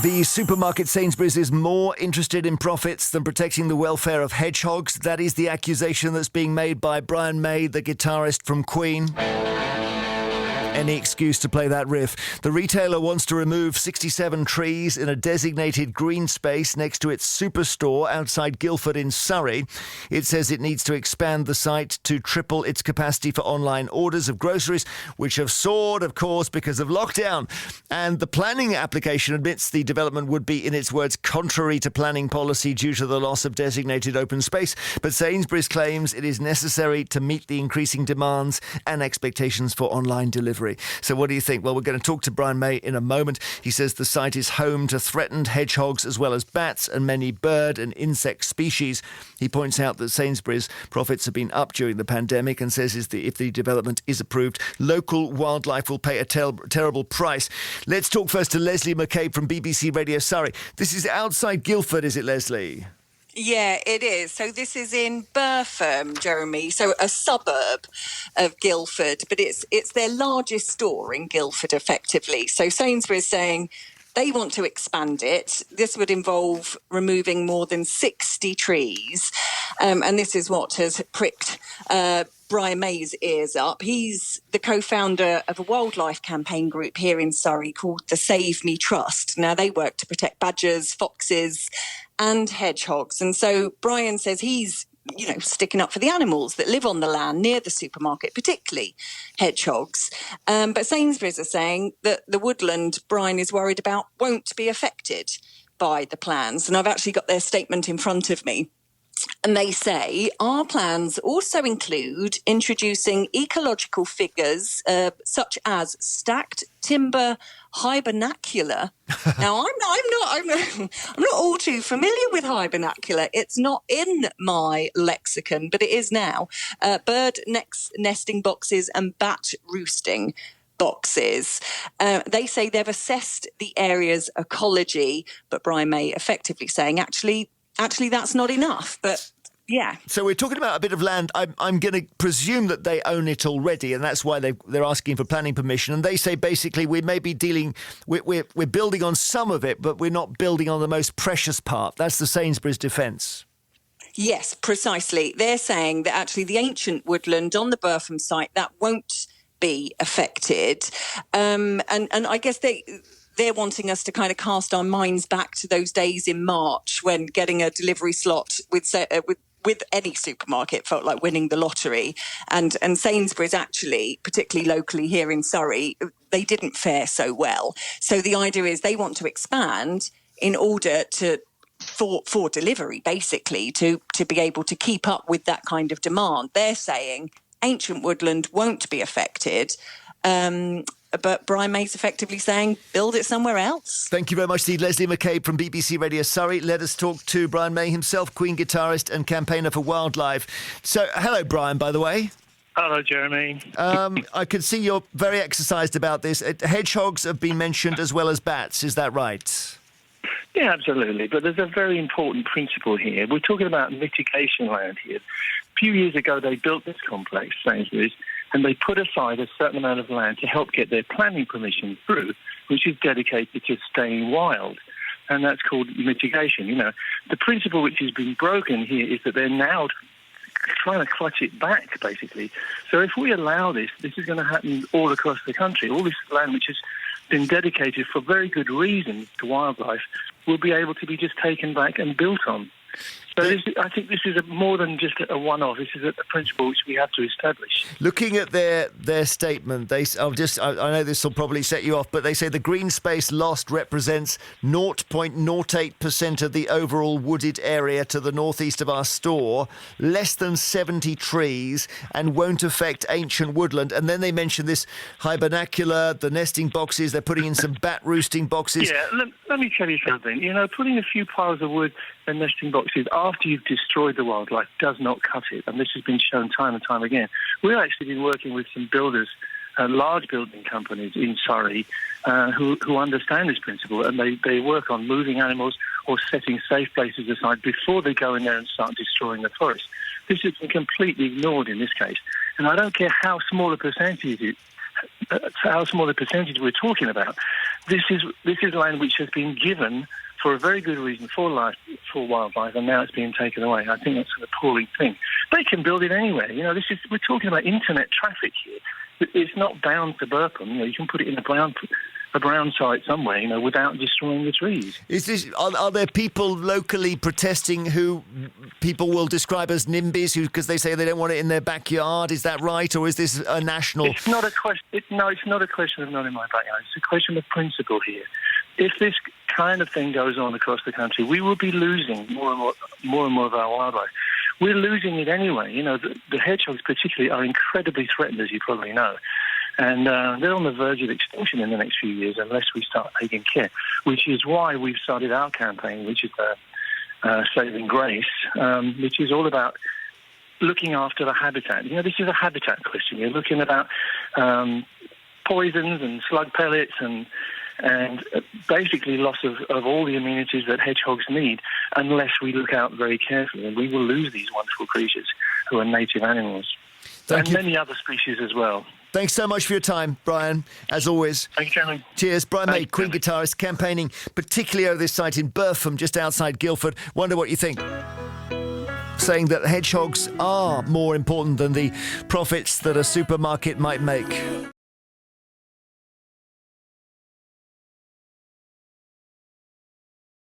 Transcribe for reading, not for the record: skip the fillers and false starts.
The supermarket Sainsbury's is more interested in profits than protecting the welfare of hedgehogs. That is the accusation that's being made by Brian May, the guitarist from Queen. Any excuse to play that riff. The retailer wants to remove 67 trees in a designated green space next to its superstore outside Guildford in Surrey. It says it needs to expand the site to triple its capacity for online orders of groceries, which have soared, of course, because of lockdown. And the planning application admits the development would be, in its words, contrary to planning policy due to the loss of designated open space. But Sainsbury's claims it is necessary to meet the increasing demands and expectations for online delivery. So what do you think? Well, we're going to talk to Brian May in a moment. He says the site is home to threatened hedgehogs as well as bats and many bird and insect species. He points out that Sainsbury's profits have been up during the pandemic and says if the development is approved, local wildlife will pay a terrible price. Let's talk first to Leslie McCabe from BBC Radio Surrey. This is outside Guildford, is it, Leslie? Yeah, it is. So this is in Burpham, Jeremy, so a suburb of Guildford, but it's their largest store in Guildford, effectively. So Sainsbury's saying they want to expand it. This would involve removing more than 60 trees, and this is what has pricked Brian May's ears up. He's the co-founder of a wildlife campaign group here in Surrey called the Save Me Trust. Now, they work to protect badgers, foxes and hedgehogs. And so Brian says he's, sticking up for the animals that live on the land near the supermarket, particularly hedgehogs. But Sainsbury's are saying that the woodland Brian is worried about won't be affected by the plans. And I've actually got their statement in front of me. And they say, our plans also include introducing ecological figures such as stacked timber hibernacular. Now, I'm not all too familiar with hibernacular. It's not in my lexicon, but it is now. Bird nesting boxes and bat roosting boxes. They say they've assessed the area's ecology, but Brian May effectively saying, actually, that's not enough. But yeah. So we're talking about a bit of land. I'm going to presume that they own it already, and that's why they're asking for planning permission. And they say basically we may be we're building on some of it, but we're not building on the most precious part. That's the Sainsbury's defence. Yes, precisely. They're saying that actually the ancient woodland on the Burpham site, that won't be affected. And I guess they're wanting us to kind of cast our minds back to those days in March when getting a delivery slot with any supermarket felt like winning the lottery. And Sainsbury's actually, particularly locally here in Surrey, they didn't fare so well. So the idea is they want to expand in order for delivery, basically, to be able to keep up with that kind of demand. They're saying ancient woodland won't be affected. But Brian May's effectively saying, build it somewhere else. Thank you very much, indeed. Leslie McCabe from BBC Radio Surrey. Let us talk to Brian May himself, Queen guitarist and campaigner for wildlife. So, hello, Brian, by the way. Hello, Jeremy. I can see you're very exercised about this. Hedgehogs have been mentioned as well as bats. Is that right? Yeah, absolutely. But there's a very important principle here. We're talking about mitigation land here. A few years ago, they built this complex, Sainsbury's, and they put aside a certain amount of land to help get their planning permission through, which is dedicated to staying wild. And that's called mitigation. The principle which has been broken here is that they're now trying to clutch it back, basically. So if we allow this is going to happen all across the country. All this land which has been dedicated for very good reasons to wildlife will be able to be just taken back and built on. So I think this is more than just a one-off. This is a principle which we have to establish. Looking at their statement, I know this will probably set you off, but they say the green space lost represents 0.08% of the overall wooded area to the northeast of our store, less than 70 trees, and won't affect ancient woodland. And then they mention this hibernacular, the nesting boxes. They're putting in some bat roosting boxes. Yeah, let me tell you something. Putting a few piles of wood and nesting boxes after you've destroyed the wildlife does not cut it, and this has been shown time and time again. We've actually been working with some builders, large building companies in Surrey, who understand this principle, and they work on moving animals or setting safe places aside before they go in there and start destroying the forest. This has been completely ignored in this case, and I don't care how small a percentage how small a percentage we're talking about. This is land which has been given for a very good reason for wildlife, and now it's being taken away. I think that's an appalling thing. They can build it anywhere. We're talking about internet traffic here. It's not bound to Burpham. You can put it in a brown site somewhere, without destroying the trees. Are there people locally protesting who people will describe as NIMBYs because they say they don't want it in their backyard? Is that right, or is this a national? It's not a question. It's not a question of not in my backyard. It's a question of principle here. If this kind of thing goes on across the country, we will be losing more and more of our wildlife. We're losing it anyway. The hedgehogs particularly are incredibly threatened, as you probably know. And they're on the verge of extinction in the next few years unless we start taking care, which is why we've started our campaign, which is Saving Grace, which is all about looking after the habitat. This is a habitat question. You're looking about poisons and slug pellets and basically loss of all the amenities that hedgehogs need unless we look out very carefully, and we will lose these wonderful creatures who are native animals. Thank you. Many other species as well. Thanks so much for your time, Brian, as always. Thank you, Jeremy. Cheers. Brian May, Queen Jeremy. guitarist, campaigning particularly over this site in Burpham, just outside Guildford. Wonder what you think. Saying that hedgehogs are more important than the profits that a supermarket might make.